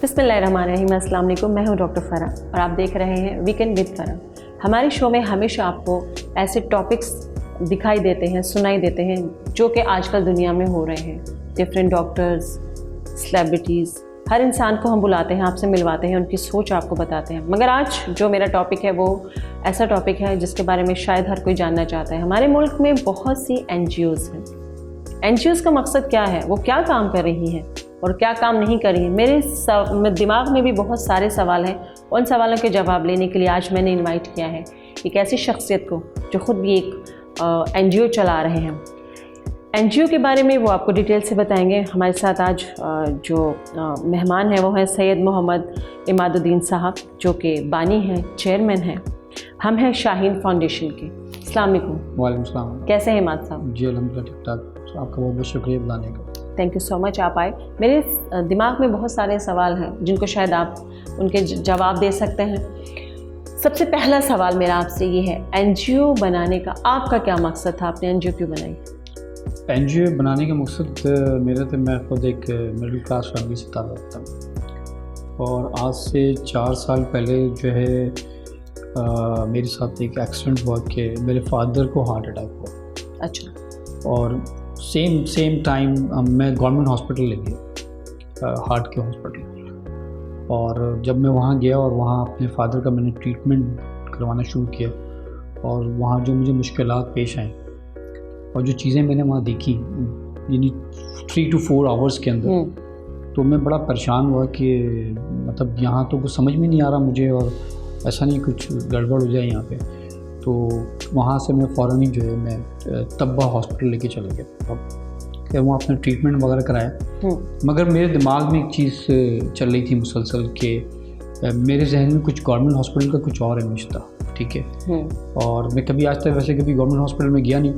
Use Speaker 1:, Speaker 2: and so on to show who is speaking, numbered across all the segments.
Speaker 1: बिस्मिल्लाहिर्रहमानिर्रहीम, अस्सलाम वालेकुम। मैं हूं डॉक्टर फ़रा और आप देख रहे हैं वीकेंड विद फ़रा। हमारे शो में हमेशा आपको ऐसे टॉपिक्स दिखाई देते हैं, सुनाई देते हैं जो कि आजकल दुनिया में हो रहे हैं। डिफरेंट डॉक्टर्स, सेलिब्रिटीज़, हर इंसान को हम बुलाते हैं, आपसे मिलवाते हैं, उनकी सोच आपको बताते हैं। मगर आज जो मेरा टॉपिक है वो ऐसा टॉपिक है जिसके बारे में शायद हर कोई जानना चाहता है। हमारे मुल्क में बहुत सी NGOs हैं। NGOs का मकसद क्या है, वो क्या काम कर रही हैं और क्या काम नहीं कर रही है। मेरे दिमाग में भी बहुत सारे सवाल हैं। उन सवालों के जवाब लेने के लिए आज मैंने इनवाइट किया है एक ऐसी शख्सियत को जो ख़ुद भी एक NGO चला रहे हैं। NGO के बारे में वो आपको डिटेल से बताएंगे। हमारे साथ आज जो मेहमान हैं वो हैं सैयद मोहम्मद इमादुद्दीन साहब, जो कि बानी हैं, चेयरमैन हैं। हम हैं शाहीन फाउंडेशन के। अस्सलाम वालेकुम।
Speaker 2: वालेकुम सलाम।
Speaker 1: कैसे हैं इमाद साहब?
Speaker 2: जी अल्हम्दुलिल्लाह ठीक ठाक। आपका बहुत बहुत शुक्रिया बुलाने का।
Speaker 1: थैंक यू सो मच, आप आए। मेरे दिमाग में बहुत सारे सवाल हैं जिनको शायद आप उनके जवाब दे सकते हैं। सबसे पहला सवाल मेरा आपसे ये है, NGO बनाने का आपका क्या मकसद था? आपने NGO क्यों बनाई?
Speaker 2: NGO बनाने का मकसद मेरा तो, मैं खुद एक मिडिल क्लास फैमिली से ताल्लुक़ रखता हूँ और आज से 4 साल पहले जो है मेरे साथ एक एक्सीडेंट हुआ कि मेरे फादर को हार्ट अटैक हुआ।
Speaker 1: अच्छा।
Speaker 2: और सेम टाइम मैं गवर्नमेंट हॉस्पिटल ले गया, हार्ट के हॉस्पिटल। और जब मैं वहाँ गया और वहाँ अपने फादर का मैंने ट्रीटमेंट करवाना शुरू किया और वहाँ जो मुझे मुश्किलात पेश आईं और जो चीज़ें मैंने वहाँ देखी, यानी 3 to 4 आवर्स के अंदर, तो मैं बड़ा परेशान हुआ कि मतलब यहाँ तो कुछ समझ में नहीं आ रहा मुझे और ऐसा नहीं कुछ गड़बड़ हो जाए यहाँ पे। तो वहाँ से मैं फ़ौरन ही जो है मैं तब्बा हॉस्पिटल लेके चला गया। फिर वहाँ अपना ट्रीटमेंट वगैरह कराया। मगर मेरे दिमाग में एक चीज़ चल रही थी मुसलसल कि मेरे जहन में कुछ गवर्नमेंट हॉस्पिटल का कुछ और इमेज था, ठीक है। और मैं कभी आज तक वैसे कभी गवर्नमेंट हॉस्पिटल में गया नहीं,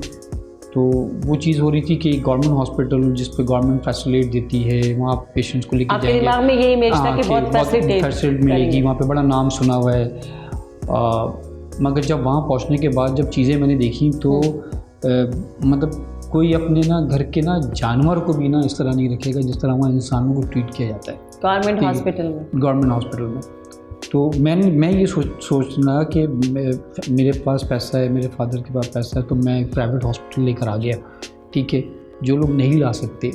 Speaker 2: तो वो चीज़ हो रही थी कि गवर्नमेंट हॉस्पिटल जिस पे गवर्नमेंट फैसिलिटी देती है वहाँ पेशेंट्स को लेके जाएंगे।
Speaker 1: दिमाग में ये इमेज था कि बहुत
Speaker 2: फैसिलिटी मिलेगी, वहाँ पे बड़ा नाम सुना हुआ है। मगर जब वहाँ पहुँचने के बाद जब चीज़ें मैंने देखी तो मतलब कोई अपने ना घर के ना जानवर को भी ना इस तरह नहीं रखेगा जिस तरह वहाँ इंसानों को ट्रीट किया जाता है
Speaker 1: गवर्नमेंट हॉस्पिटल में। तो मैं ये सोचना कि मेरे पास पैसा है, मेरे फादर के पास पैसा है, तो मैं एक प्राइवेट हॉस्पिटल लेकर आ गया, ठीक है। जो लोग नहीं ला सकते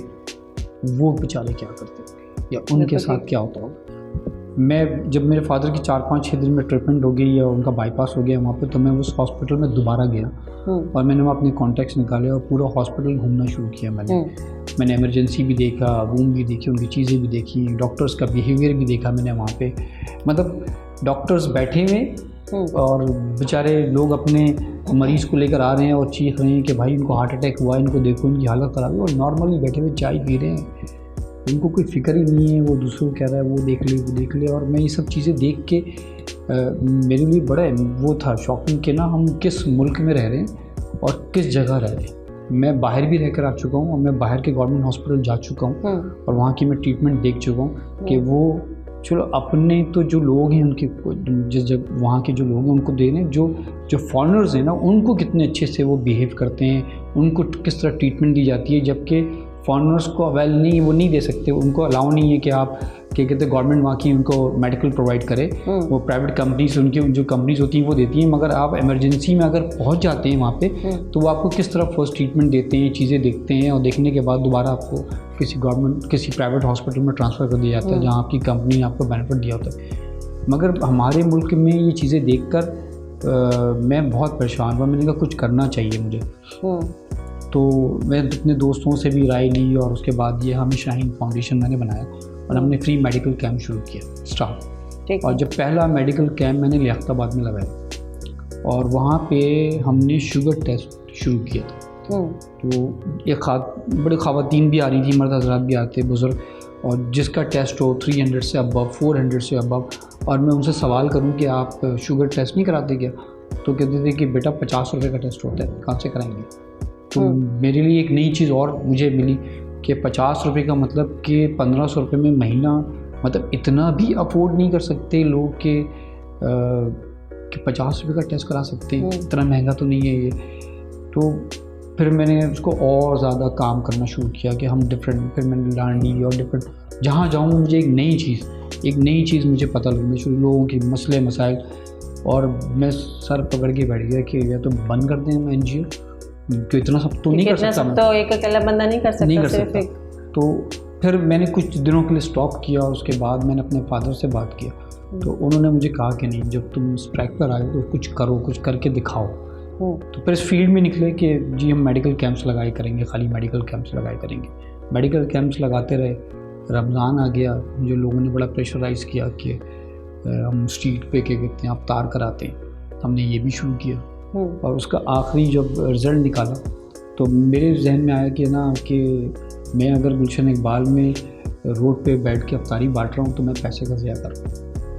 Speaker 1: वो बेचारे क्या करते या उनके साथ क्या होता होगा। मैं जब मेरे फादर की 4-5-6 दिन में ट्रीटमेंट हो गई या उनका बाईपास हो गया वहाँ पे, तो मैं उस हॉस्पिटल में दोबारा गया और मैंने वहाँ अपने कॉन्टैक्ट्स निकाले और पूरा हॉस्पिटल घूमना शुरू किया। मैंने इमरजेंसी भी देखा, रूम भी देखी, उनकी चीज़ें भी देखी, डॉक्टर्स का बिहेवियर भी देखा मैंने वहाँ पे। मतलब डॉक्टर्स बैठे हुए और बेचारे लोग अपने मरीज़ को लेकर आ रहे हैं और चीख रहे हैं कि भाई इनको हार्ट अटैक हुआ, इनको देखो, इनकी हालत ख़राब है। और नॉर्मली बैठे हुए चाय पी रहे हैं, उनको कोई फ़िक्र ही नहीं है, वो दूसरों को कह रहा है वो देख ले। और मैं ये सब चीज़ें देख के मेरे लिए बड़ा वो था शॉकिंग कि ना हम किस मुल्क में रह रहे हैं और किस जगह रह रहे हैं। मैं बाहर भी रहकर आ चुका हूँ और मैं बाहर के गवर्नमेंट हॉस्पिटल जा चुका हूँ और वहाँ की मैं ट्रीटमेंट देख चुका हूँ कि वो चलो अपने तो जो लोग हैं उनके जिस जगह वहाँ के जो लोग हैं उनको दे रहे हैं, जो फॉरेनर्स हैं ना उनको कितने अच्छे से वो बिहेव करते हैं, उनको किस तरह ट्रीटमेंट दी जाती है। जबकि फॉरेनर्स को अवेल नहीं, वो नहीं दे सकते, उनको अलाउ नहीं है कि आप क्या कहते हैं गवर्नमेंट वहाँ की उनको मेडिकल प्रोवाइड करे। वो प्राइवेट कंपनीज, उनकी जो कंपनीज होती हैं वो देती हैं। मगर आप इमरजेंसी में अगर पहुँच जाते हैं वहाँ पे तो वो आपको किस तरह फर्स्ट ट्रीटमेंट देते हैं, चीज़ें देखते हैं और देखने के बाद दोबारा आपको किसी प्राइवेट हॉस्पिटल में ट्रांसफ़र कर दिया जाता है जहाँ आपकी कंपनी ने आपको बेनिफिट दिया होता है। मगर हमारे मुल्क में ये चीज़ें देख कर मैं बहुत परेशान हुआ। मैंने कहा कुछ करना चाहिए मुझे। तो मैं अपने दोस्तों से भी राय ली और उसके बाद ये हमें शाहीन फाउंडेशन मैंने बनाया और हमने फ्री मेडिकल कैंप शुरू किया स्टार्ट। और जब पहला मेडिकल कैंप मैंने लियाकताबाद में लगाया और वहाँ पे हमने शुगर टेस्ट शुरू किया था। तो एक बड़े ख़वातीन भी आ रही थी, मर्द हज़रात भी आते, बुज़ुर्ग, और जिसका टेस्ट हो 300 से अबव, 400 से अबव, और मैं उनसे सवाल करूँ कि आप शुगर टेस्ट नहीं कराते क्या, तो कहते थे कि बेटा 50 रुपये का टेस्ट होता है, कहाँ से कराएंगे। तो मेरे लिए एक नई चीज़ और मुझे मिली कि 50 रुपये का मतलब कि 1500 रुपये में महीना, मतलब इतना भी अफोर्ड नहीं कर सकते लोग कि 50 रुपये का टेस्ट करा सकते हैं, इतना महंगा तो नहीं है ये। तो फिर मैंने उसको और ज़्यादा काम करना शुरू किया कि हम फिर मैंने लर्न ली और डिफरेंट जहाँ जाऊँ मुझे एक नई चीज़ एक नई चीज़ मुझे पता लगनी शुरू, लोगों की मसले मसाइल, और मैं सर पकड़ के बैठ गया कि या तो बंद कर दें NGO, क्योंकि इतना सब तो नहीं कर सकता,
Speaker 3: तो एक अकेला बंदा नहीं कर सकता।
Speaker 1: तो फिर मैंने कुछ दिनों के लिए स्टॉप किया, और उसके बाद मैंने अपने फादर से बात किया, तो उन्होंने मुझे कहा कि नहीं, जब तुम इस ट्रैक पर आए तो कुछ करो, कुछ करके दिखाओ। तो फिर इस फील्ड में निकले कि जी हम मेडिकल कैंप्स लगाए करेंगे, खाली मेडिकल कैंप्स लगाए करेंगे। मेडिकल कैंप्स लगाते रहे, रमज़ान आ गया, मुझे लोगों ने बड़ा प्रेशराइज़ किया कि हम स्ट्रीट पे क्या कहते हैं अफ्तार कराते हैं, हमने ये भी शुरू किया। और उसका आखिरी जब रिज़ल्ट निकाला तो मेरे जहन में आया कि ना कि मैं अगर गुलशन इकबाल में रोड पे बैठ के अफ्तारी बांट रहा हूँ तो मैं पैसे का ज़िया कर रहा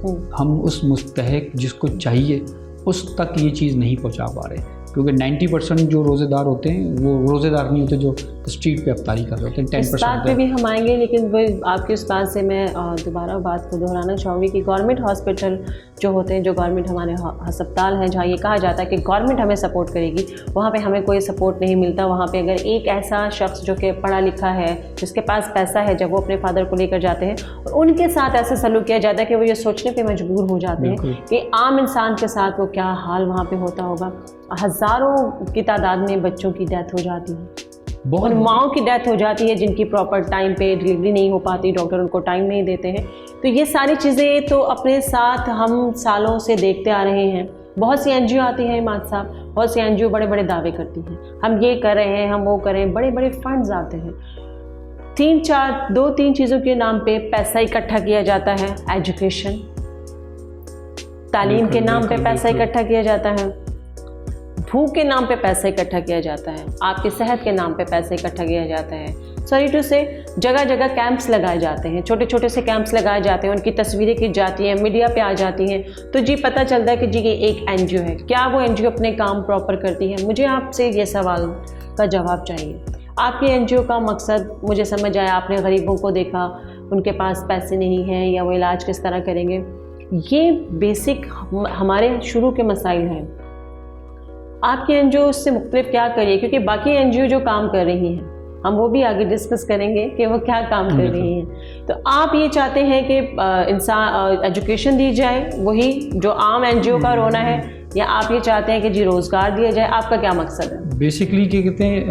Speaker 1: हूँ। हम उस मुस्तहक जिसको चाहिए उस तक ये चीज़ नहीं पहुँचा पा रहे, क्योंकि 90% जो रोज़ेदार होते हैं वो रोज़ेदार नहीं होते, जो स्ट्रीट पे अफ्तारी कर रहे होते हैं। 10%
Speaker 3: इस बात पे भी हम आएंगे, लेकिन वो आपकी उस बात से मैं दोबारा बात को दोहराना चाहूँगी कि गवर्नमेंट हॉस्पिटल जो होते हैं, जो गवर्नमेंट हमारे अस्पताल हैं, जहाँ ये कहा जाता है कि गवर्नमेंट हमें सपोर्ट करेगी, वहाँ पे हमें कोई सपोर्ट नहीं मिलता। वहाँ पे अगर एक ऐसा शख्स जो कि पढ़ा लिखा है, जिसके पास पैसा है, जब वो अपने फादर को लेकर जाते हैं और उनके साथ ऐसा सलूक किया जाता है कि वो ये सोचने पे मजबूर हो जाते हैं कि आम इंसान के साथ वो क्या हाल वहाँ पे होता होगा। हज़ारों की तादाद में बच्चों की डेथ हो जाती है और माँओं की डेथ हो जाती है, जिनकी प्रॉपर टाइम पे डिलीवरी नहीं हो पाती, डॉक्टर उनको टाइम नहीं देते हैं। तो ये सारी चीज़ें तो अपने साथ हम सालों से देखते आ रहे हैं। बहुत सी NGO आती हैं इमाद साहब, बहुत सी NGO बड़े बड़े दावे करती हैं, हम ये कर रहे हैं, हम वो करें, बड़े बड़े फंड्स आते हैं, 2-3 चीज़ों के नाम पे पैसा इकट्ठा किया जाता है। एजुकेशन, तालीम के नाम पे पैसा इकट्ठा किया जाता है, भूख के नाम पे पैसा इकट्ठा किया जाता है, आपकी सेहत के नाम पे पैसा इकट्ठा किया जाता है। सॉरी टू से जगह जगह कैंप्स लगाए जाते हैं, छोटे छोटे से कैंप्स लगाए जाते हैं, उनकी तस्वीरें खींच जाती हैं, मीडिया पे आ जाती हैं, तो जी पता चलता है कि जी ये एक NGO है। क्या वो NGO अपने काम प्रॉपर करती है? मुझे आपसे ये सवाल का जवाब चाहिए। आपकी NGO का मकसद मुझे समझ आया, आपने गरीबों को देखा, उनके पास पैसे नहीं हैं या वो इलाज किस तरह करेंगे, ये बेसिक हमारे शुरू के मसाइल हैं। आपकी NGO उससे मुख्तलिफ क्या करिए, क्योंकि बाकी NGO जो काम कर रही हैं हम वो भी आगे डिस्कस करेंगे कि वो क्या काम कर रही हैं। तो आप ये चाहते हैं कि इंसान एजुकेशन दी जाए, वही जो आम NGO का रोना है, या आप ये चाहते हैं कि जी रोज़गार दिया जाए? आपका क्या मकसद है?
Speaker 1: बेसिकली क्या कहते हैं,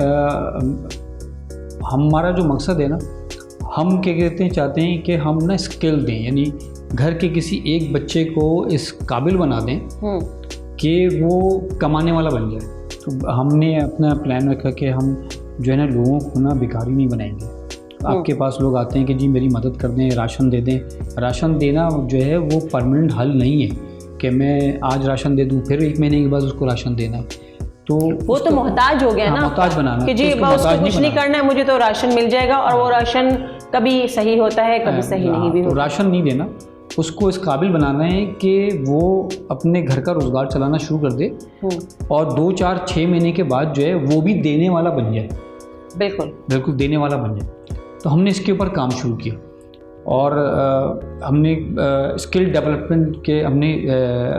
Speaker 1: हमारा जो मकसद है ना, हम क्या कहते हैं चाहते हैं कि हम ना स्किल दें, यानी घर के किसी एक बच्चे को इस काबिल बना दें कि वो कमाने वाला बन जाए। तो हमने अपना प्लान रखा कि हम जो है ना लोगों को ना भिखारी नहीं बनाएंगे। आपके पास लोग आते हैं कि जी मेरी मदद कर दें, राशन दे दें। राशन देना जो है वो परमानेंट हल नहीं है कि मैं आज राशन दे दूं फिर 1 महीने के बाद उसको राशन देना है, तो
Speaker 3: वो तो मोहताज हो गया ना,
Speaker 1: मोहताज बनाना
Speaker 3: कि जी उसको कुछ नहीं करना है, मुझे तो राशन मिल जाएगा, और वो राशन कभी सही होता है, कभी सही नहीं भी होता।
Speaker 1: तो राशन नहीं देना, उसको इस काबिल बनाना है कि वो अपने घर का रोज़गार चलाना शुरू कर दे, और 2, 4, 6 महीने के बाद जो है वो भी देने वाला बन जाए। बिल्कुल देने वाला बन जाए। तो हमने इसके ऊपर काम शुरू किया, और हमने स्किल डेवलपमेंट के हमने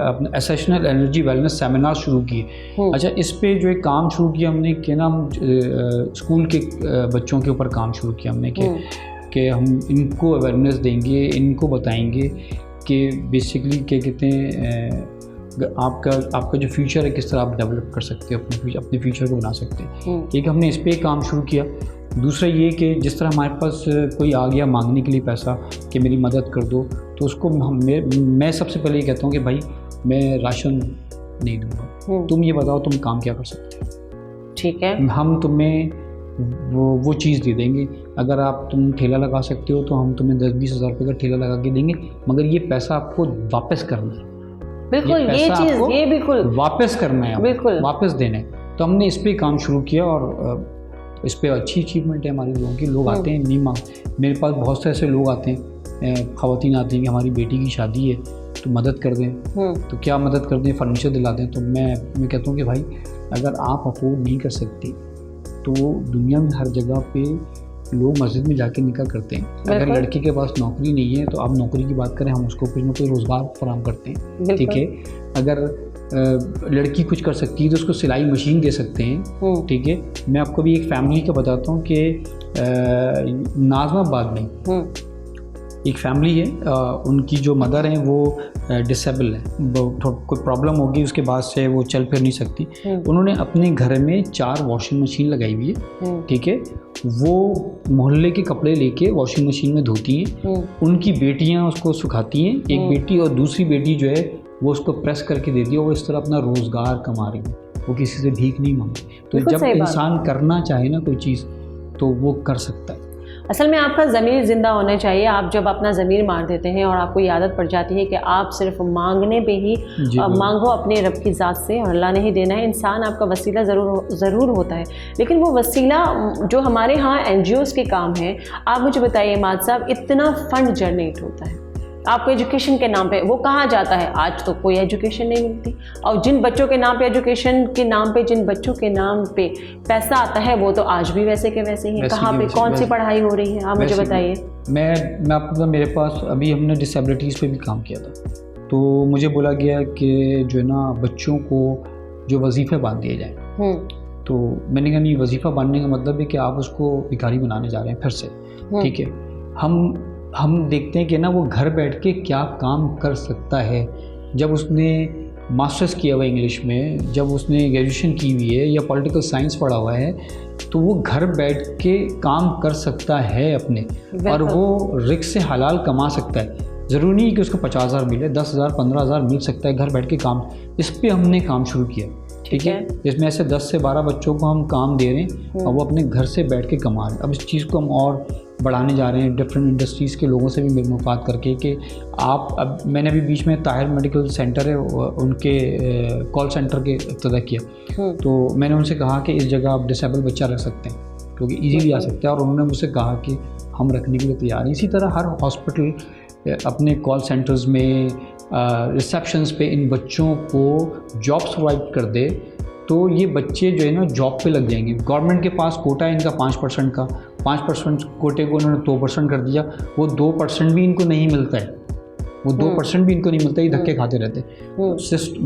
Speaker 1: अपने एसेशनल एनर्जी वेलनेस सेमिनार शुरू किए। अच्छा, इस पे जो एक काम शुरू किया हमने कि ना हम स्कूल के बच्चों के ऊपर काम शुरू किया हमने कि हम इनको अवेयरनेस देंगे, इनको बताएंगे कि बेसिकली क्या कहते हैं आपका जो फ्यूचर है किस तरह आप डेवलप कर सकते हो, अपने फ्यूचर को बना सकते हैं। एक हमने इस पे काम शुरू किया। दूसरा ये कि जिस तरह हमारे पास कोई आ गया मांगने के लिए पैसा कि मेरी मदद कर दो, तो उसको मैं सबसे पहले ये कहता हूँ कि भाई मैं राशन नहीं दूँगा, तुम ये बताओ तुम काम क्या कर सकते हो, ठीक है, हम तुम्हें वो चीज़ दे देंगे। अगर तुम ठेला लगा सकते हो तो हम तुम्हें 10-20 हज़ार रुपये का ठेला लगा के देंगे, मगर ये पैसा आपको वापस करना है।
Speaker 3: बिल्कुल, ये चीज़ ये बिल्कुल
Speaker 1: वापस करना है, बिल्कुल वापस देना है। तो हमने इस पे काम शुरू किया, और इस पे अच्छी अचीवमेंट है हमारे लोगों की। लोग आते हैं नहीं मेरे पास बहुत से ऐसे लोग आते हैं, ख़वातीन आती हैं कि हमारी बेटी की शादी है तो मदद कर दें। तो क्या मदद कर दें? फर्नीचर दिला दें। तो मैं कहता हूँ कि भाई अगर आप अफोर्ड नहीं कर सकते तो दुनिया में हर जगह पे लोग मस्जिद में जाके निकाह करते हैं। अगर लड़के के पास नौकरी नहीं है तो आप नौकरी की बात करें, हम उसको कुछ ना कुछ रोज़गार फराहम करते हैं, ठीक है। अगर लड़की कुछ कर सकती है तो उसको सिलाई मशीन दे सकते हैं, ठीक है। मैं आपको भी एक फैमिली का बताता हूँ कि नाज़माबाद में एक फैमिली है, उनकी जो मदर हैं वो डिसेबल है, कोई प्रॉब्लम होगी उसके बाद से वो चल फिर नहीं सकती। उन्होंने अपने घर में 4 वॉशिंग मशीन लगाई हुई है, ठीक है। वो मोहल्ले के कपड़े लेके वॉशिंग मशीन में धोती हैं, उनकी बेटियां उसको सुखाती हैं, एक बेटी, और दूसरी बेटी जो है वो उसको प्रेस करके देती है। वो इस तरह अपना रोज़गार कमा रही है, वो किसी से भीख नहीं मांगती। तो जब इंसान करना चाहे ना कोई चीज़ तो वो कर सकता है।
Speaker 3: असल में आपका ज़मीर ज़िंदा होना चाहिए। आप जब अपना ज़मीर मार देते हैं और आपको ये आदत पड़ जाती है कि आप सिर्फ मांगने पे ही मांगो अपने रब की ज़ात से, और अल्लाह ने ही देना है। इंसान आपका वसीला ज़रूर होता है, लेकिन वो वसीला जो हमारे यहाँ NGOs के काम है, आप मुझे बताइए माद साहब, इतना फ़ंड जनरेट होता है आपको एजुकेशन के नाम पे, वो कहाँ जाता है? आज तो कोई एजुकेशन नहीं मिलती, और जिन बच्चों के नाम पे, एजुकेशन के नाम पे जिन बच्चों के नाम पे पैसा आता है वो तो आज भी वैसे के वैसे ही हैं। कहाँ पे कौन सी पढ़ाई हो रही है, आप मुझे बताइए।
Speaker 1: मैं आपको, मेरे पास अभी हमने डिसेबिलिटीज़ पे भी काम किया था, तो मुझे बोला गया कि जो है ना बच्चों को जो वजीफ़े बांध दिए जाएँ। तो मैंने कहा नहीं, वजीफ़ा बांधने का मतलब है कि आप उसको भिखारी बनाने जा रहे हैं फिर से, ठीक है। हम देखते हैं कि ना वो घर बैठ के क्या काम कर सकता है। जब उसने मास्टर्स किया हुआ इंग्लिश में, जब उसने ग्रेजुएशन की हुई है या पॉलिटिकल साइंस पढ़ा हुआ है, तो वो घर बैठ के काम कर सकता है अपने, और वो रिस्क से हलाल कमा सकता है। ज़रूरी नहीं कि उसको 50,000 मिले, 10,000 15,000 मिल सकता है घर बैठ के काम। इस पर हमने काम शुरू किया, ठीक है। इसमें ऐसे 10 से 12 बच्चों को हम काम दे रहे हैं और वो अपने घर से बैठ के कमा रहे हैं। अब इस चीज़ को हम और बढ़ाने जा रहे हैं, डिफरेंट इंडस्ट्रीज़ के लोगों से भी मेरी मुलाकात करके कि आप, अब मैंने अभी बीच में ताहिर मेडिकल सेंटर है, उनके कॉल सेंटर के इब्तिदा किया, तो मैंने उनसे कहा कि इस जगह आप डिसेबल बच्चा रख सकते हैं क्योंकि ईजीली आ सकता है, और उन्होंने मुझसे कहा कि हम रखने के लिए तैयार हैं। इसी तरह हर हॉस्पिटल अपने कॉल सेंटर्स में, रिसेप्शंस पे इन बच्चों को जॉब्स प्रोवाइड कर दे, तो ये बच्चे जो है ना जॉब पे लग जाएंगे। गवर्नमेंट के पास कोटा है इनका 5% का, 5% कोटे को उन्होंने 2% कर दिया। वो 2% भी इनको नहीं मिलता है, वो 2% भी इनको नहीं मिलता, ये धक्के खाते रहते हैं।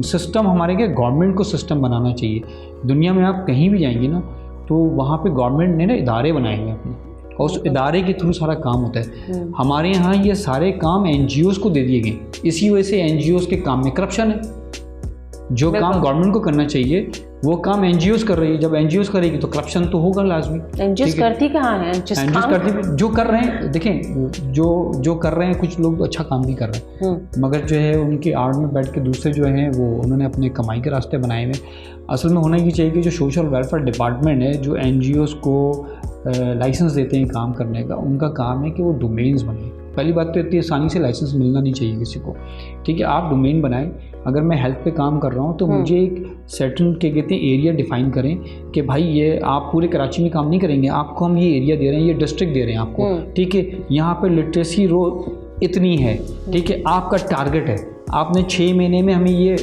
Speaker 1: सिस्टम हमारे क्या, गवर्नमेंट को सिस्टम बनाना चाहिए। दुनिया में आप कहीं भी जाएंगे ना तो वहाँ पे गवर्नमेंट ने ना इदारे बनाए हुए अपने, और उस इदारे के थ्रू सारा काम होता है। हमारे यहाँ ये सारे काम NGOs को दे दिए गए, इसी वजह से NGOs के काम में करप्शन है। जो काम गवर्नमेंट को करना चाहिए वो काम NGOs कर रही है। जब NGOs करेगी तो करप्शन तो होगा लाजमी।
Speaker 3: NGOs करती कहाँ है?
Speaker 1: NGOs करती, जो कर रहे हैं, देखें जो कर रहे हैं, कुछ लोग अच्छा काम भी कर रहे हैं, मगर जो है उनकी आड़ में बैठ के दूसरे जो हैं वो उन्होंने अपने कमाई के रास्ते बनाए हुए। असल में होना ये चाहिए कि जो सोशल वेलफेयर डिपार्टमेंट है, जो NGOs को लाइसेंस देते हैं काम करने का, उनका काम है कि वो डोमेन्स बनाए। पहली बात तो इतनी आसानी से लाइसेंस मिलना नहीं चाहिए किसी को, ठीक है। आप डोमेन बनाएं। अगर मैं हेल्थ पे काम कर रहा हूँ तो मुझे एक सर्टेन क्या कहते हैं एरिया डिफाइन करें कि भाई ये आप पूरे कराची में काम नहीं करेंगे, आपको हम ये एरिया दे रहे हैं, ये डिस्ट्रिक्ट दे रहे हैं आपको, ठीक है। यहाँ पे लिटरेसी रो इतनी है, ठीक है, आपका टारगेट है, आपने 6 महीने में हमें ये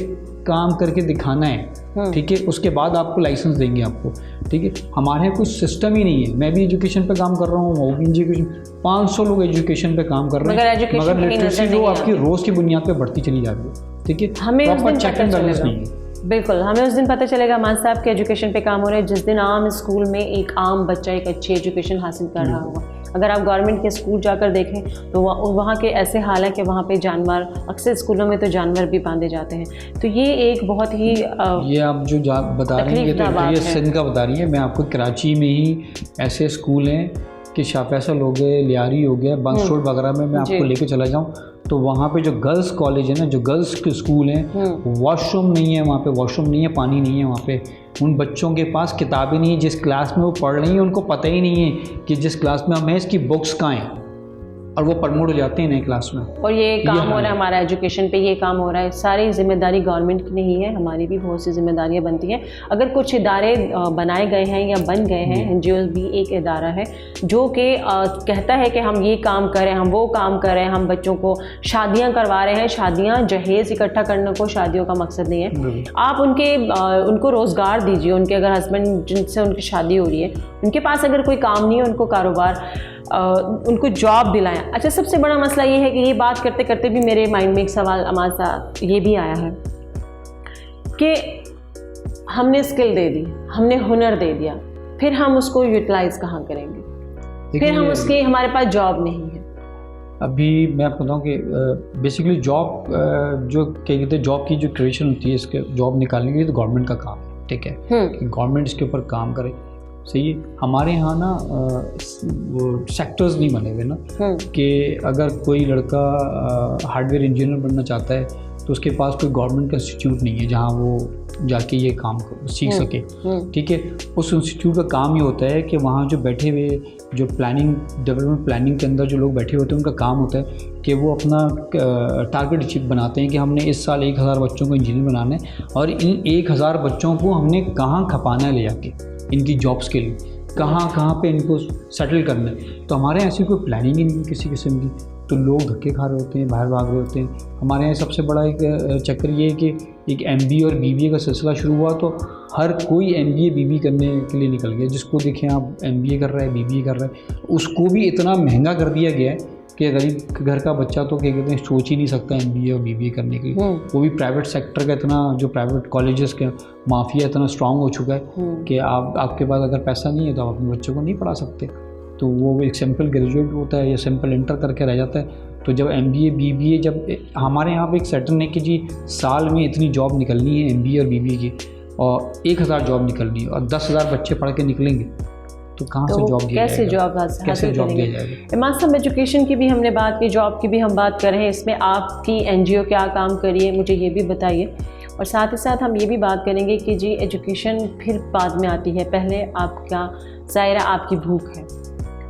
Speaker 1: काम करके दिखाना है, ठीक है, उसके बाद आपको लाइसेंस देंगे आपको, ठीक है। हमारे यहाँ कुछ सिस्टम ही नहीं है। मैं भी एजुकेशन पे काम कर रहा हूँ, वो भी एजुकेशन, 500 लोग एजुकेशन पे काम कर रहे हैं, मगर लिटरेसी जो आपकी रोज़ की बुनियाद पे बढ़ती चली जा रही है, ठीक है।
Speaker 3: हमें
Speaker 1: प्रॉपर चेक एंड बैलेंस नहीं है।
Speaker 3: बिल्कुल, हमें उस दिन पता चलेगा मान साहब के एजुकेशन पे काम हो रहा है जिस दिन आम स्कूल में एक आम बच्चा एक अच्छी एजुकेशन हासिल कर रहा होगा। अगर आप गवर्नमेंट के स्कूल जाकर देखें तो वहाँ के ऐसे हाल है कि वहाँ पे जानवर, अक्सर स्कूलों में तो जानवर भी बांधे जाते हैं। तो ये एक बहुत ही
Speaker 1: ये आप जो बता रही हैं तो ये सिंध का बता रही है। मैं आपको कराची में ही ऐसे स्कूल हैं कि शाह फैसल हो गए, लियारी हो गया, बंस रोड वगैरह में मैं आपको लेके चला जाऊँ तो वहाँ पे जो गर्ल्स कॉलेज है ना, जो गर्ल्स के स्कूल हैं, वॉशरूम नहीं है वहाँ पे, वॉशरूम नहीं है, पानी नहीं है वहाँ पे। उन बच्चों के पास किताबें नहीं है, जिस क्लास में वो पढ़ रही हैं उनको पता ही नहीं है कि जिस क्लास में हम हैं इसकी बुक्स कहाँ हैं, और वो प्रमोट हो जाते हैं नए क्लास में।
Speaker 3: और ये काम हो रहा है हमारा एजुकेशन पे, ये काम हो रहा है। सारी जिम्मेदारी गवर्नमेंट की नहीं है, हमारी भी बहुत सी जिम्मेदारियां बनती हैं। अगर कुछ इदारे बनाए गए हैं या बन गए हैं, NGOs भी एक इदारा है जो कि कहता है कि हम ये काम करें, हम वो काम करें, हम बच्चों को शादियाँ करवा रहे हैं। शादियाँ जहेज़ इकट्ठा करने को शादियों का मकसद नहीं है। आप उनको रोज़गार दीजिए। उनके अगर हस्बैंड जिनसे उनकी शादी हो रही है उनके पास अगर कोई काम नहीं है, उनको कारोबार, उनको जॉब दिलाएं। अच्छा, सबसे बड़ा मसला ये है कि ये बात करते करते भी मेरे माइंड में एक सवाल अमाल साहब ये भी आया है कि हमने स्किल दे दी, हमने हुनर दे दिया, फिर हम उसको यूटिलाइज कहाँ करेंगे? फिर हम उसके, हमारे पास जॉब नहीं है,
Speaker 1: अभी मैं आपको बताऊँ कि बेसिकली जॉब जो क्या कहते हैं, जॉब की जो क्रिएशन होती है, इसके जॉब निकालने के लिए तो गवर्नमेंट का काम है, ठीक है, कि गवर्नमेंट इसके ऊपर काम करे। सही है। हमारे यहाँ ना वो सेक्टर्स नहीं बने हुए ना, कि अगर कोई लड़का हार्डवेयर इंजीनियर बनना चाहता है तो उसके पास कोई गवर्नमेंट का इंस्टीट्यूट नहीं है जहाँ वो जाके ये काम सीख सके, ठीक है। उस इंस्टीट्यूट का काम ये होता है कि वहाँ जो बैठे हुए जो प्लानिंग, डेवलपमेंट प्लानिंग के अंदर जो लोग बैठे होते हैं, उनका काम होता है कि वो अपना टारगेट अचीव बनाते हैं कि हमने इस साल 1000 बच्चों को इंजीनियर बनाना है और इन 1000 बच्चों को हमने कहाँ खपाना है ले जाके इनकी जॉब्स के लिए, कहाँ पे इनको सेटल करना है। तो हमारे यहाँ ऐसी कोई प्लानिंग ही नहीं किसी किस्म की, तो लोग धक्के खा रहे होते हैं, बाहर भाग रहे होते हैं। हमारे यहाँ सबसे बड़ा एक चक्कर ये है कि एक MBA और BBA का सिलसिला शुरू हुआ तो हर कोई MBA BBA करने के लिए निकल गया। जिसको देखें आप MBA कर रहा है, BBA कर रहा है, उसको भी इतना महंगा कर दिया गया है कि गरीब घर का बच्चा तो क्या कहते हैं सोच ही नहीं सकता MBA और BBA करने के लिए। वो भी प्राइवेट सेक्टर का इतना, जो प्राइवेट कॉलेजेस का माफिया इतना स्ट्रांग हो चुका है कि आपके पास अगर पैसा नहीं है तो आप अपने बच्चों को नहीं पढ़ा सकते। तो वो एक सिंपल ग्रेजुएट होता है या सिंपल इंटर करके रह जाता है। तो जब MBA BBA, जब हमारे यहाँ पे एक सेटन है कि जी साल में इतनी जॉब निकलनी है MBA और BBA की, और 1000 जॉब निकलनी है और 10,000 बच्चे पढ़ के निकलेंगे तो कहाँ से जॉब दिया
Speaker 3: कैसे
Speaker 1: जाएगा?
Speaker 3: कैसे जॉब
Speaker 1: दिया जाएगा?
Speaker 3: इमाद साहब, एजुकेशन की भी हमने बात की, जॉब की भी हम बात कर रहे हैं, इसमें आपकी NGO क्या काम कर रही है मुझे ये भी बताइए। और साथ ही साथ हम ये भी बात करेंगे कि जी एजुकेशन फिर बाद में आती है, पहले आपका ज़ाहिर आपकी भूख है,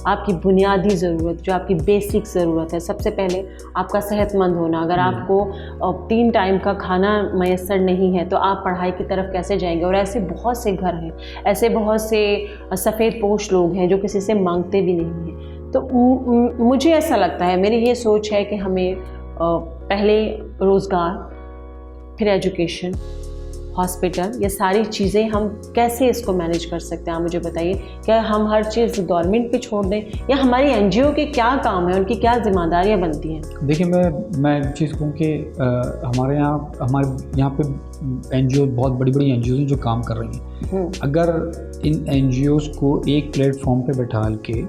Speaker 3: आपकी बुनियादी ज़रूरत जो आपकी बेसिक ज़रूरत है, सबसे पहले आपका सेहतमंद होना। अगर आपको 3 टाइम का खाना मैसर नहीं है तो आप पढ़ाई की तरफ कैसे जाएंगे। और ऐसे बहुत से घर हैं, ऐसे बहुत से सफ़ेद पोश लोग हैं जो किसी से मांगते भी नहीं हैं। तो मुझे ऐसा लगता है, मेरी ये सोच है कि हमें पहले रोज़गार, फिर एजुकेशन, हॉस्पिटल, ये सारी चीज़ें हम कैसे इसको मैनेज कर सकते हैं, आप मुझे बताइए। क्या हम हर चीज़ गवर्नमेंट पे छोड़ दें या हमारी NGO के क्या काम है, उनकी क्या जिम्मेदारियां बनती हैं?
Speaker 1: देखिए, मैं एक चीज़ कहूँ कि हमारे यहाँ पे NGO, बहुत बड़ी बड़ी NGOs हैं जो काम कर रही हैं। अगर इन NGOs को एक प्लेटफॉर्म पे बैठा के,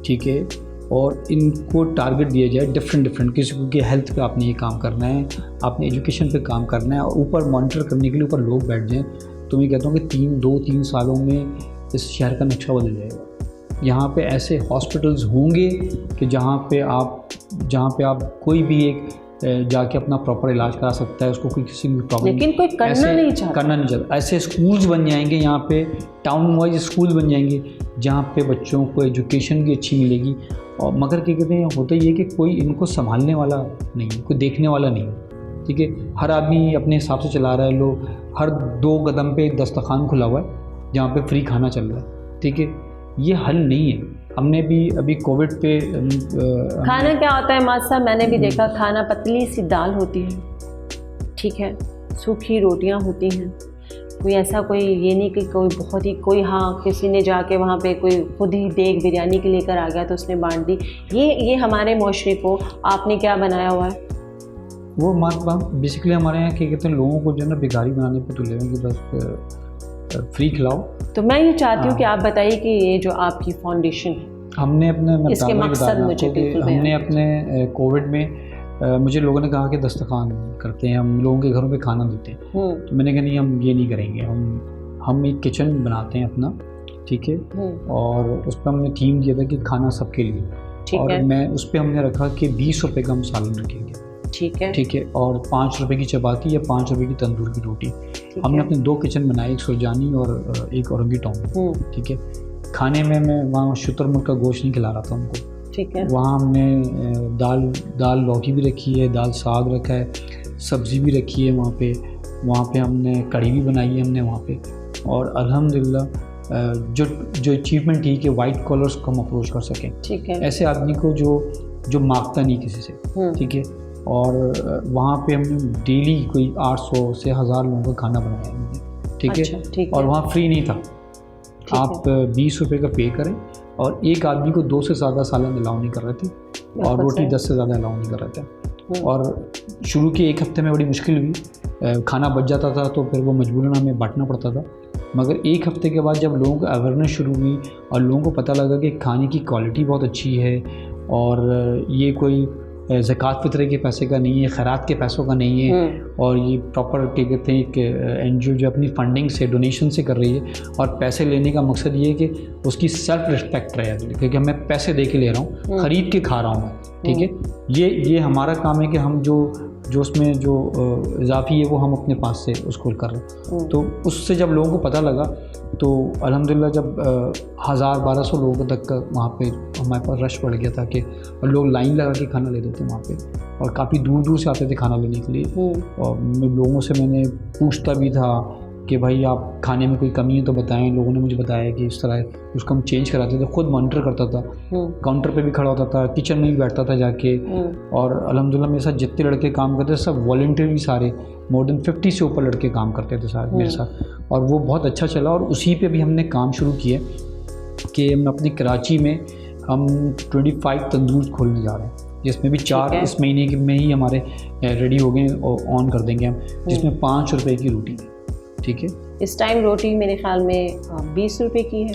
Speaker 1: ठीक है, और इनको टारगेट दिया जाए डिफरेंट, किसी को कि हेल्थ पे आपने ये काम करना है, आपने एजुकेशन पे काम करना है, और ऊपर मॉनिटर करने के लिए ऊपर लोग बैठ जाएं, तो मैं कहता हूँ कि 2-3 सालों में इस शहर का नक्शा बदल जाएगा। यहाँ पे ऐसे हॉस्पिटल्स होंगे कि जहाँ पे आप कोई भी एक जाके अपना प्रॉपर इलाज करा सकता है, उसको कोई किसी भी प्रॉब्लम,
Speaker 3: लेकिन कोई करना नहीं चाहता।
Speaker 1: ऐसे स्कूल्स बन जाएंगे यहाँ पे, टाउन वाइज स्कूल बन जाएंगे जहाँ पे बच्चों को एजुकेशन भी अच्छी मिलेगी। और मगर क्या कहते हैं, होता ये कि कोई इनको संभालने वाला नहीं है, कोई देखने वाला नहीं है, ठीक है। हर आदमी अपने हिसाब से चला रहा है। लोग हर 2 कदम पे एक दस्तरखान खुला हुआ है जहाँ पे फ्री खाना चल रहा है, ठीक है। ये हल नहीं है। हमने भी अभी कोविड पे
Speaker 3: खाना क्या होता है इमाद साहब, मैंने भी देखा, खाना पतली सी दाल होती है, ठीक है, सूखी रोटियां होती हैं, कोई ऐसा कोई ये नहीं कि कोई हाँ किसी ने जाके वहाँ पे कोई खुद ही देग बिरयानी के लेकर आ गया तो उसने बांट दी। ये हमारे मुआशरे को आपने क्या बनाया हुआ है?
Speaker 1: वो बेसिकली हमारे यहाँ क्या कहते हैं, लोगों को जो है ना भिखारी बनाने पर तुले हुए कि बस फ्री खिलाओ।
Speaker 3: तो मैं ये चाहती हूँ कि आप बताइए कि ये जो आपकी फाउंडेशन है,
Speaker 1: हमने अपने
Speaker 3: इसके मकसद मुझे बिल्कुल
Speaker 1: हमने अपने कोविड में मुझे लोगों ने कहा कि दस्तरखान करते हैं, हम लोगों के घरों पे खाना देते हैं। तो मैंने कहा नहीं, हम ये नहीं करेंगे, हम एक किचन बनाते हैं अपना, ठीक है, और उस पर हमने थीम दिया था कि खाना सबके लिए, और मैं उस पर हमने रखा कि 20 रुपये का हम सालन रखेंगे, ठीक है, और 5 रुपये की चपाती या 5 रुपये की तंदूर की रोटी। हमने अपने 2 किचन बनाए, एक सुरजानी और एक औरंगी टाउन, ठीक है। खाने में मैं वहाँ शुतुरमुर्ग का गोश्त नहीं खिला रहा था उनको, ठीक है। वहाँ हमने दाल लौकी भी रखी है, दाल साग रखा है, सब्ज़ी भी रखी है वहाँ पे हमने कढ़ी भी बनाई है हमने वहाँ पे। और अल्हम्दुलिल्लाह जो अचीवमेंट थी कि वाइट कॉलर्स को हम अप्रोच कर सकें, ठीक है, ऐसे आदमी को जो मांगता नहीं किसी से, ठीक है। और वहाँ पे हमने डेली कोई 800 से 1000 लोगों का खाना बनाया हमने, ठीक है। और वहाँ फ्री नहीं था, आप 20 रुपये का पे करें, और एक आदमी को 2 से ज़्यादा सालन अलाउ नहीं कर रहे थे, और रोटी 10 से ज़्यादा अलाउ नहीं कर रहे थे। और शुरू के 1 हफ्ते में बड़ी मुश्किल हुई, खाना बच जाता था तो फिर वो मजबूरन हमें बांटना पड़ता था। मगर 1 हफ्ते के बाद जब लोगों को अवेयरनेस शुरू हुई और लोगों को पता लगा कि खाने की क्वालिटी बहुत अच्छी है, और ये कोई ज़कात फ़ितरे के पैसे का नहीं है, खैरात के पैसों का नहीं है, और ये प्रॉपर क्या कहते हैं कि NGO जो अपनी फंडिंग से, डोनेशन से कर रही है, और पैसे लेने का मकसद ये है कि उसकी सेल्फ रिस्पेक्ट रहे अगले, क्योंकि मैं पैसे दे के ले रहा हूँ, ख़रीद के खा रहा हूँ मैं, ठीक है। ये हमारा काम है कि हम जो उसमें जो इजाफी है वो हम अपने पास से उसको कर रहे हैं। तो उससे जब लोगों को पता लगा तो अल्हम्दुलिल्लाह जब 1000-1200 लोगों तक का वहाँ पे हमारे पास रश बढ़ गया था कि लोग लाइन लगा के खाना लेते थे वहाँ पे, और काफ़ी दूर दूर से आते थे खाना लेने के लिए। और लोगों से मैंने पूछता भी था कि भाई आप खाने में कोई कमी है तो बताएं। लोगों ने मुझे बताया कि इस तरह उसको हम चेंज कराते थे, खुद मॉनिटर करता था, काउंटर पे भी खड़ा होता था, किचन में भी बैठता था जाके। और अल्हम्दुलिल्लाह मेरे साथ जितने लड़के काम करते थे सब वॉलंटियरली, सारे मोर देन 50 से ऊपर लड़के काम करते थे साथ मेरे साथ, और वो बहुत अच्छा चला। और उसी पे भी हमने काम शुरू किया कि हम अपनी कराची में हम 25 तंदूर खोलने जा रहे हैं, जिसमें भी 4 इस महीने के में ही हमारे रेडी हो गए और ऑन कर देंगे हम, जिसमें 5 रुपए की रोटी है, ठीक है।
Speaker 3: इस टाइम रोटी मेरे ख्याल में 20 रुपए की है,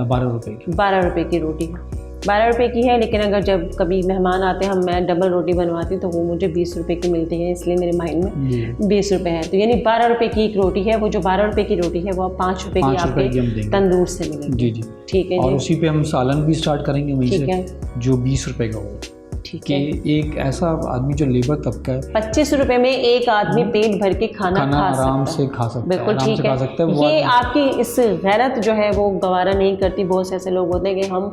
Speaker 1: 12 रुपए की,
Speaker 3: 12 रुपए की रोटी है, 12 रुपए की है। लेकिन अगर जब कभी मेहमान आते हैं, मैं डबल रोटी बनवाती हूँ तो वो मुझे 20 रुपए की मिलती है, इसलिए मेरे माइंड में 20 रुपए है। तो यानी 12 रुपए की एक रोटी है, वो जो 12 रुपए की रोटी है वो 5 रुपए की आपके तंदूर से मिलेगी।
Speaker 1: जी जी,
Speaker 3: ठीक है।
Speaker 1: और उसी पे हम सालन भी स्टार्ट करेंगे वहीं से, जो 20 रुपए का होगा।
Speaker 3: ठीक है।
Speaker 1: एक ऐसा आदमी जो लेबर तबका है,
Speaker 3: 25 रुपए में एक आदमी पेट भर के खाना
Speaker 1: आराम से खा सकता है,
Speaker 3: बिल्कुल ठीक है। ये आपकी इस गैरत जो है वो गवारा नहीं करती। बहुत से ऐसे लोग होते हैं कि हम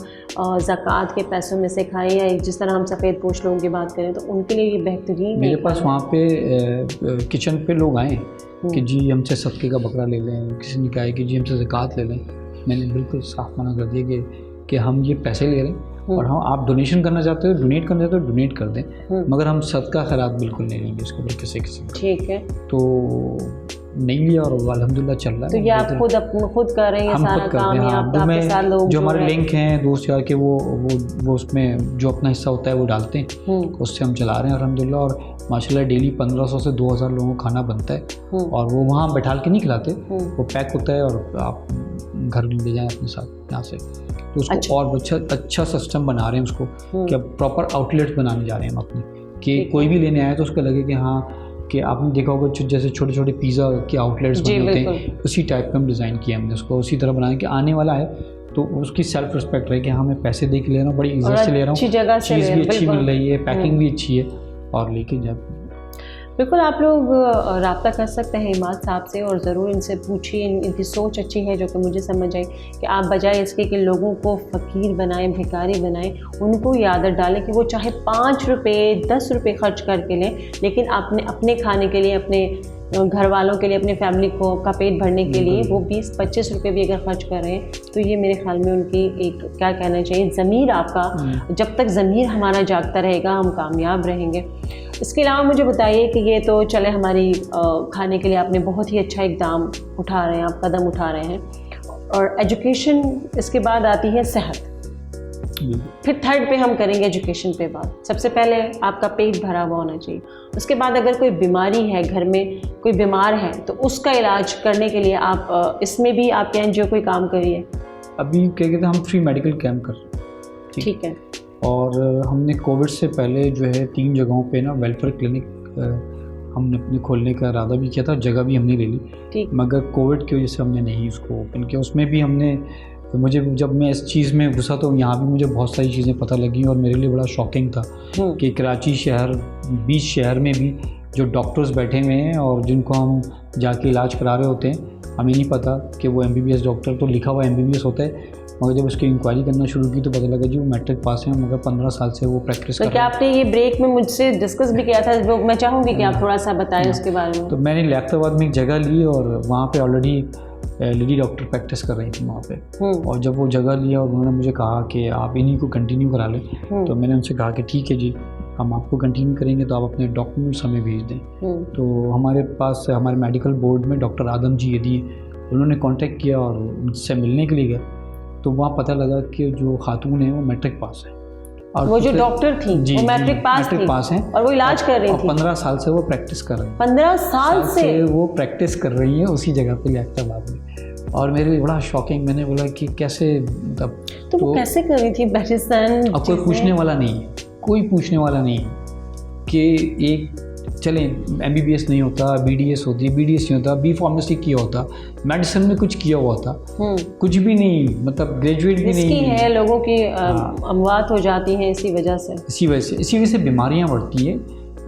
Speaker 3: ज़कात के पैसों में से खाएं, या जिस तरह हम सफ़ेद पोश लोगों की बात करें तो उनके लिए ये बेहतरीन।
Speaker 1: मेरे पास वहाँ पे किचन पे लोग आए कि जी हमसे सदके का बकरा ले लें, किसी ने कहा कि जी हमसे ज़कात ले लें। मैंने बिल्कुल साफ मना कर दिया कि हम ये पैसे ले रहे हैं, और हाँ आप डोनेशन करना चाहते हो, डोनेट करना चाहते हो डोनेट कर दें, मगर हम सदका खैरात बिल्कुल नहीं लेंगे इसके ऊपर किसी
Speaker 3: ठीक है।
Speaker 1: तो नहीं लिया, और अल्हम्दुलिल्लाह चल रहा है।
Speaker 3: तो ये आप खुद कर रहे हैं,
Speaker 1: हम
Speaker 3: सारा
Speaker 1: खुद करते
Speaker 3: काम
Speaker 1: हैं।
Speaker 3: या आपके साथ लोग
Speaker 1: जो हमारे लिंक हैं दोस्त यार के, वो उसमें जो अपना हिस्सा होता है वो डालते हैं, उससे हम चला रहे हैं अल्हम्दुलिल्लाह। और माशाल्लाह डेली 1500 से 2000 लोगों को खाना बनता है, और वो वहाँ बैठाल के नहीं खिलाते, वो पैक होता है और आप घर ले जाएं अपने साथ यहाँ से। तो उसको और अच्छा सिस्टम बना रहे हैं उसको, कि अब प्रॉपर आउटलेट्स बनाने जा रहे हैं हम अपने, कि कोई भी लेने आए तो उसको लगे कि हाँ, कि आपने देखा होगा जैसे छोटे छोटे पिज़्ज़ा के आउटलेट्स बने होते हैं, उसी टाइप का हम डिज़ाइन किया हमने उसको, उसी तरह बनाया कि आने वाला है तो उसकी सेल्फ रिस्पेक्ट रहे कि हाँ मैं पैसे दे के ले रहा हूँ, बड़ी इज्जत से ले रहा हूँ, चीज़ भी अच्छी मिल रही है, पैकिंग भी अच्छी है, और लेके जब
Speaker 3: बिल्कुल आप लोग रब्ता कर सकते हैं इमाद साहब से, और ज़रूर इनसे पूछिए। इनकी सोच अच्छी है जो कि मुझे समझ आई, कि आप बजाय इसके कि लोगों को फ़कीर बनाएं, भिखारी बनाएं, उनको ये आदत डालें कि वो चाहे 5 रुपये 10 रुपये खर्च करके लें, लेकिन अपने खाने के लिए, अपने घर वालों के लिए, अपने फैमिली का पेट भरने के लिए वो 20-25 रुपये भी अगर खर्च कर रहे हैं, तो ये मेरे ख्याल में उनकी एक क्या कहना चाहिए, ज़मीर आपका, जब तक ज़मीर हमारा जागता रहेगा हम कामयाब रहेंगे। इसके अलावा मुझे बताइए कि ये तो चले हमारी खाने के लिए आपने बहुत ही अच्छा इक़दाम उठा रहे हैं, आप कदम उठा रहे हैं, और एजुकेशन, इसके बाद आती है सेहत, फिर थर्ड पे हम करेंगे एजुकेशन पे बात। सबसे पहले आपका पेट भरा हुआ होना चाहिए, उसके बाद अगर कोई बीमारी है, घर में कोई बीमार है, तो उसका इलाज करने के लिए आप इसमें भी आपके NGO कोई काम करिए।
Speaker 1: अभी क्या कहते हैं, हम फ्री मेडिकल कैंप कर रहे हैं,
Speaker 3: ठीक है।
Speaker 1: और हमने कोविड से पहले जो है 3 जगहों पे ना वेलफेयर क्लिनिक हमने अपने खोलने का इरादा भी किया था, जगह भी हमने ले ली, मगर कोविड की वजह से हमने नहीं उसको ओपन किया। उसमें भी हमने, तो मुझे जब मैं इस चीज़ में घुसा तो यहाँ भी मुझे बहुत सारी चीज़ें पता लगी, और मेरे लिए बड़ा शॉकिंग था कि कराची शहर, 20 शहर में भी जो डॉक्टर्स बैठे हुए हैं और जिनको हम जाके इलाज करा रहे होते हैं, हमें नहीं पता कि वो MBBS डॉक्टर, तो लिखा हुआ MBBS होता है, मगर जब उसकी इंक्वायरी करना शुरू की तो पता लगा जी वो मैट्रिक पास हैं, मगर 15 साल से वो प्रैक्टिस कर रहे हैं।
Speaker 3: क्या आपने ये ब्रेक में मुझसे डिस्कस भी किया था? वो मैं चाहूँगी कि आप थोड़ा सा बताएं उसके बारे में।
Speaker 1: तो मैंने लियाकताबाद में एक जगह ली, और वहाँ पे ऑलरेडी लेडी डॉक्टर प्रैक्टिस कर रही थी वहाँ पे, और जब वो जगह लिया और उन्होंने मुझे कहा कि आप इन्हीं को कंटिन्यू करा लें, तो मैंने उनसे कहा कि ठीक है जी, हम आपको कंटिन्यू करेंगे, तो आप अपने डॉक्यूमेंट्स हमें भेज दें। तो हमारे पास हमारे मेडिकल बोर्ड में डॉक्टर आदम जी यदि, उन्होंने कांटेक्ट किया और उनसे मिलने के लिए गए, तो वहाँ पता लगा कि जो खातून है वो मैट्रिक पास है, और
Speaker 3: वो जो डॉक्टर थी वो मैट्रिक पास
Speaker 1: हैं,
Speaker 3: और वो इलाज कर रही थी।
Speaker 1: 15 साल से वो प्रैक्टिस कर रही हैं,
Speaker 3: 15 साल से
Speaker 1: वो प्रैक्टिस कर रही है उसी जगह पे लियाकताबाद में। और मेरे लिए बड़ा शॉकिंग, मैंने बोला कि कैसे,
Speaker 3: तो वो कैसे कर रही थी मेडिसिन?
Speaker 1: अब कोई पूछने वाला नहीं है, कोई पूछने वाला नहीं है, कि एक चलें MBBS नहीं होता, BDS होती, BDS नहीं होता, B फार्मेसी किया होता, मेडिसिन में कुछ किया हुआ था, कुछ भी नहीं, मतलब ग्रेजुएट भी नहीं
Speaker 3: है, लोगों की अमवात हो जाती हैं इसी वजह से
Speaker 1: बीमारियां बढ़ती हैं।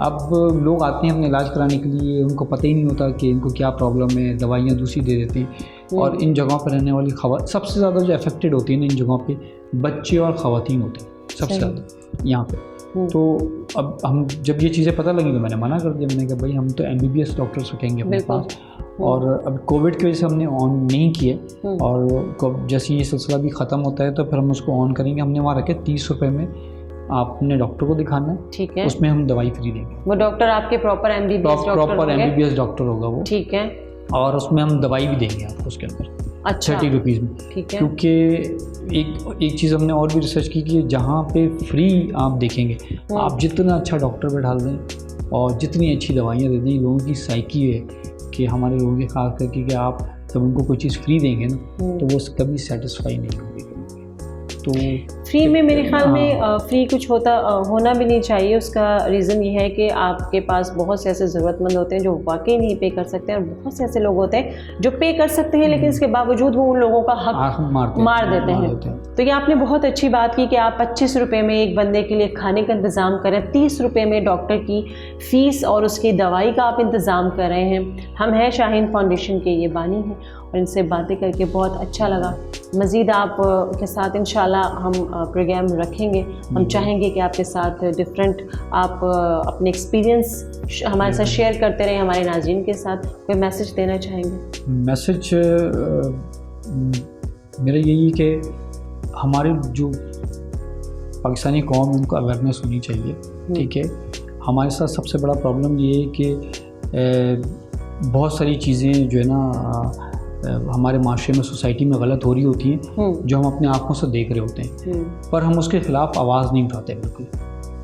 Speaker 1: अब लोग आते हैं अपने इलाज कराने के लिए, उनको पता ही नहीं होता कि इनको क्या प्रॉब्लम है, दवाइयाँ दूसरी दे देती हैं। और इन जगहों पर रहने वाली सबसे ज़्यादा जो अफेक्टेड होती है ना इन जगहों पे, बच्चे और ख़वातीन होते हैं सबसे ज़्यादा यहाँ पे। तो अब हम जब ये चीज़ें पता लगी तो मैंने मना कर दिया। मैंने कहा भाई हम तो MBBS डॉक्टर्स रखेंगे अपने पास, और अब कोविड की वजह से हमने ऑन नहीं किए, और जैसे ये सिलसिला भी ख़त्म होता है तो फिर हम उसको ऑन करेंगे। हमने वहाँ रखे 30 रुपये में आपने डॉक्टर को दिखाना है,
Speaker 3: ठीक है,
Speaker 1: उसमें हम दवाई फ्री देंगे।
Speaker 3: वो डॉक्टर आपके प्रॉपर MBBS
Speaker 1: डॉक्टर होगा वो,
Speaker 3: ठीक है,
Speaker 1: और उसमें हम दवाई भी देंगे आपको उसके अंदर।
Speaker 3: अच्छा,
Speaker 1: 30 रुपीज़ में,
Speaker 3: ठीक है।
Speaker 1: क्योंकि एक चीज़ हमने और भी रिसर्च की कि जहाँ पे फ्री आप देखेंगे, आप जितना अच्छा डॉक्टर बैठा दें और जितनी अच्छी दवाइयाँ दे दें, लोगों की साइकी है कि हमारे लोगों के खास करके कि आप जब उनको कोई चीज़ फ्री देंगे ना तो वो कभी सेटिस्फाई नहीं होगी। तो
Speaker 3: फ्री में मेरे ख्याल में फ्री कुछ होना भी नहीं चाहिए। उसका रीज़न ये है कि आपके पास बहुत से ऐसे ज़रूरतमंद होते हैं जो वाकई नहीं पे कर सकते हैं, और बहुत से ऐसे लोग होते हैं जो पे कर सकते हैं लेकिन इसके बावजूद वो उन लोगों का हक मार देते हैं। तो ये आपने बहुत अच्छी बात की कि आप 25 रुपये में एक बंदे के लिए खाने का इंतज़ाम करें, 30 रुपये में डॉक्टर की फ़ीस और उसकी दवाई का आप इंतज़ाम कर रहे हैं। हम हैं शाहीन फाउंडेशन के ये बानी हैं, और इनसे बातें करके बहुत अच्छा लगा। मज़ीद आप के साथ इंशाल्लाह हम प्रोग्राम रखेंगे। हम चाहेंगे कि आपके साथ डिफरेंट आप अपने एक्सपीरियंस हमारे साथ शेयर करते रहें, हमारे नाज़रीन के साथ। कोई मैसेज देना चाहेंगे?
Speaker 1: मैसेज मेरा यही है कि हमारे जो पाकिस्तानी कौम उनको अवेयरनेस होनी चाहिए, ठीक है। हमारे साथ सबसे बड़ा प्रॉब्लम ये है कि बहुत सारी चीज़ें जो है ना हमारे माशरे में, सोसाइटी में गलत हो रही होती हैं जो हम अपने आँखों से देख रहे होते हैं, पर हम उसके ख़िलाफ़ आवाज़ नहीं उठाते बिल्कुल।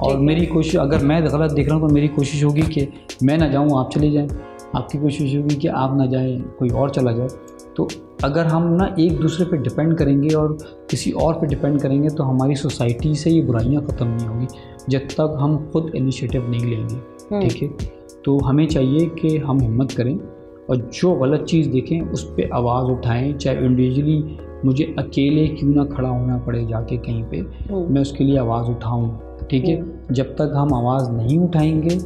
Speaker 1: और मेरी कोशिश, अगर मैं गलत देख रहा हूँ तो मेरी कोशिश होगी कि मैं ना जाऊँ, आप चले जाएं। आपकी कोशिश होगी कि आप ना जाएं, कोई और चला जाए। तो अगर हम ना एक दूसरे पे डिपेंड करेंगे और किसी और पे डिपेंड करेंगे तो हमारी सोसाइटी से ये बुराइयाँ ख़त्म नहीं होगी जब तक हम खुद इनिशिएटिव नहीं लेंगे, ठीक है। तो हमें चाहिए कि हम हिम्मत करें और जो गलत चीज़ देखें उस पर आवाज़ उठाएं, चाहे इंडिविजुअली मुझे अकेले क्यों ना खड़ा होना पड़े जाके कहीं पे, मैं उसके लिए आवाज़ उठाऊं, ठीक है। जब तक हम आवाज़ नहीं उठाएंगे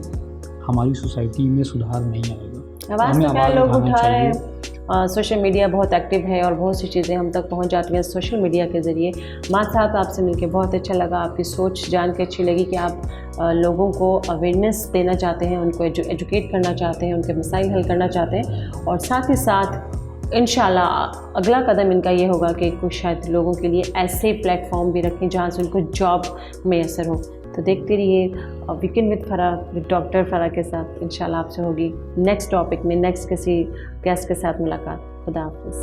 Speaker 1: हमारी सोसाइटी में सुधार नहीं आएगा।
Speaker 3: आवाज़ तो क्या लोग उठा रहे हैं, सोशल मीडिया बहुत एक्टिव है और बहुत सी चीज़ें हम तक पहुंच जाती हैं सोशल मीडिया के ज़रिए। माँ साहब आपसे मिलकर बहुत अच्छा लगा, आपकी सोच जान के अच्छी लगी कि आप लोगों को अवेयरनेस देना चाहते हैं, उनको एजुकेट करना चाहते हैं, उनके मसाइल हल करना चाहते हैं, और साथ ही साथ इंशाल्लाह अगला कदम इनका ये होगा कि कुछ शायद लोगों के लिए ऐसे प्लेटफॉर्म भी रखें जहाँ से उनको जॉब मैसर हो। तो देखते रहिए weekend with Farah, with doctor Farah के साथ। इंशाल्लाह आपसे होगी नेक्स्ट टॉपिक में, नेक्स्ट किसी गेस्ट के साथ मुलाकात। खुदा हाफ़िज़।